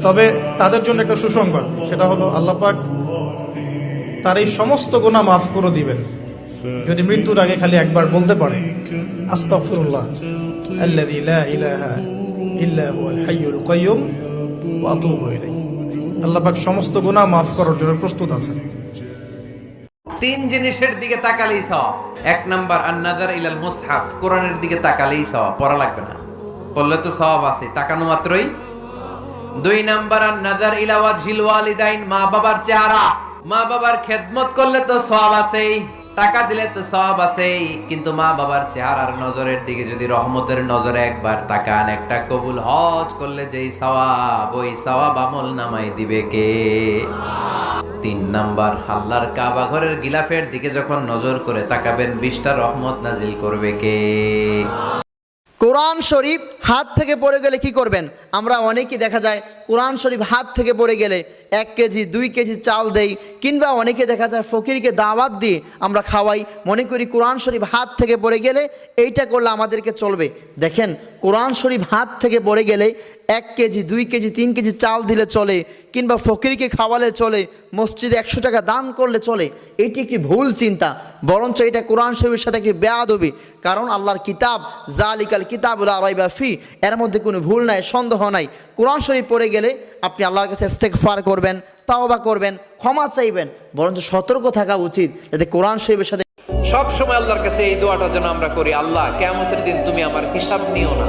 তবে তাদের জন্য একটা সুসংবাদ, সেটা হলো আল্লাহ পাক তার এই সমস্ত গুনাহ মাফ করে দিবেন যদি মৃত্যুর আগে খালি একবার বলতে পারে আস্তাগফিরুল্লাহ আল্লাযী লা ইলাহা ইল্লা হুয়াল হাইয়ুল কাইয়্যুম ওয়া আতুবু ইলাইহি। আল্লাহ পাক সমস্ত গুনাহ মাফ করার জন্য প্রস্তুত আছেন। তিন জিনিসের দিকে তাকালেই সওয়াব। এক নাম্বার আন-নাযার ইলাল মুসহাফ, কোরআনের দিকে তাকালেই সওয়াব, পড়া লাগবে না, পড়লে তো সওয়াব আছে তাকানো মাত্রই। দুই নাম্বার আন-নাযার ইলা ওয়াজহিল ওয়ালিদাইন, মা বাবার চেহারা, মা বাবার খেদমত করলে তো সওয়াব আছেই, টাকা দিলে তো সওয়াব আছেই, কিন্তু মা বাবার চেহারার নজরের দিকে যদি রহমতের নজরে একবার তাকান, একটা কবুল হজ করলে যেই সওয়াব, ওই সওয়াব আমল নামাই দিবে কে? তিন নাম্বার আল্লাহর কাবা ঘরের গিলাফের দিকে যখন নজর করে তাকাবেন, 20টা রহমত নাজিল করবে কে? কোরআন শরীফ হাত থেকে পড়ে গেলে কি করবেন? আমরা অনেকেই দেখা যায় কোরআন শরীফ হাত থেকে পড়ে গেলে 1 কেজি 2 কেজি চাল দেই, কিংবা অনেকে দেখা যায় ফকিরকে দাওয়াত দিয়ে আমরা খাওয়াই, মনে করি কোরআন শরীফ হাত থেকে পড়ে গেলে এইটা করলে আমাদেরকে চলবে। দেখেন, কোরআন শরীফ হাত থেকে পড়ে গেলে 1 কেজি 2 কেজি 3 কেজি চাল দিলে চলে, কিংবা ফকিরকে খাওয়ালে চলে, মসজিদে 100 টাকা দান করলে চলে। এটি একটি ভুল চিন্তা, বরঞ্চ এটা কোরআন শরীফের সাথে একটি বেয়াদবি। কারণ আল্লাহর কিতাব জালিকাল কিতাবুল লা রাইবা ফি, এর মধ্যে কোনো ভুল নাই, সন্দেহ নাই। কোরআন শরীফ পড়ে গেলে আপনি আল্লাহর কাছে ইস্তেগফার করবেন, তাওবা করবেন, ক্ষমা চাইবেন, বরঞ্চ সতর্ক থাকা উচিত যাতে কোরআন শরীফের সাথে সব সময় আল্লাহর কাছে এই দোয়াটা যেন আমরা করি, আল্লাহ কিয়ামতের দিন তুমি আমার হিসাব নিও না,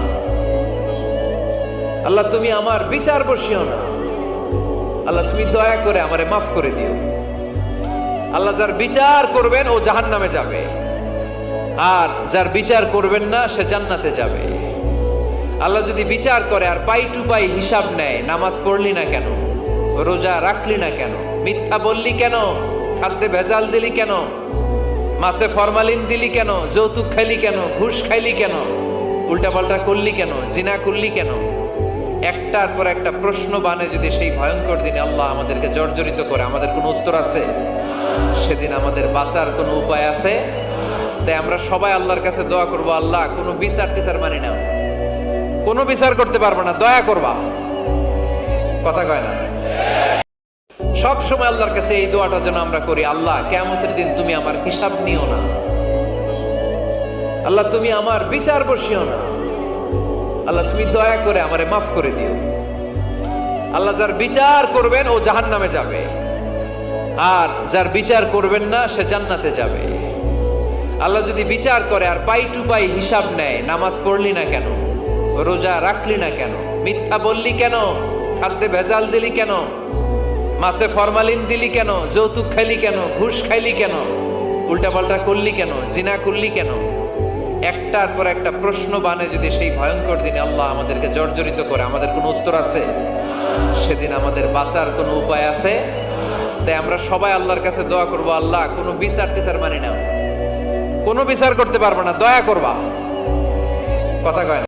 আল্লাহ তুমি আমার বিচার বসিও না, আল্লাহ তুমি দয়া করে আমারে মাফ করে দিও। আল্লাহ যার বিচার করবেন ও জাহান্নামে যাবে, আর যার বিচার করবেন না সে জান্নাতে যাবে। আল্লাহ যদি বিচার করে আর পাই টু পাই হিসাব নেয়, নামাজ পড়লি না কেন, রোজা রাখলি না কেন, মিথ্যা বললি কেন, খাদ্যে ভেজাল দিলি কেন, মাছে ফরমালিন দিলি কেন, যৌতুক খাইলি কেন, ঘুষ খাইলি কেন, উল্টাপাল্টা করলি কেন, জিনা করলি কেন, একটার পর একটা প্রশ্ন বানে যদি সেই ভয়ঙ্কর দিনে আল্লাহ আমাদেরকে জর্জরিত করে, আমাদের কোনো উত্তর আছে? সেদিন আমাদের বাঁচার কোনো উপায় আছে? তাই আমরা সবাই আল্লাহর কাছে দোয়া করবো, আল্লাহ কোনো বিচার টিচার মানি না, কোনো বিচার করতে পারবো না, দয়া করবা। কথা কয় না? সব সময় আল্লাহর কাছে এই দোয়াটা যেন আমরা করি, আল্লাহ কিয়ামতের দিন তুমি আমার হিসাব নিও না, আল্লাহ তুমি আমার বিচার বসিও না, আল্লাহ তুমি দয়া করে আমারে মাফ করে দিও। আল্লাহ যার বিচার করবেন ও জাহান্নামে যাবে, আর যার বিচার করবেন না সে জান্নাতে যাবে। আল্লাহ যদি বিচার করে আর পাই টু পাই হিসাব নেয়, নামাজ পড়লি না কেন, রোজা রাখলি না কেন, মিথ্যা বললি কেন, খাদ্যে ভেজাল দিলি কেন, মাছে ফরমালিন দিলি কেন, যৌতুক খাইলি কেন, ঘুষ খাইলি কেন, উল্টাপাল্টা করলি কেন, জিনা করলি কেন, একটার পর একটা প্রশ্ন বানে যদি সেই ভয়ঙ্কর দিনে আল্লাহ আমাদেরকে জর্জরিত করে, আমাদের কোনো উত্তর আছে? সেদিন আমাদের বাঁচার কোনো উপায় আছে? তাই আমরা সবাই আল্লাহর কাছে দোয়া করবো, আল্লাহ কোনো বিচার টিচার মানি না, কোনো বিচার করতে পারবো না, দয়া করবা। কথা কয় না?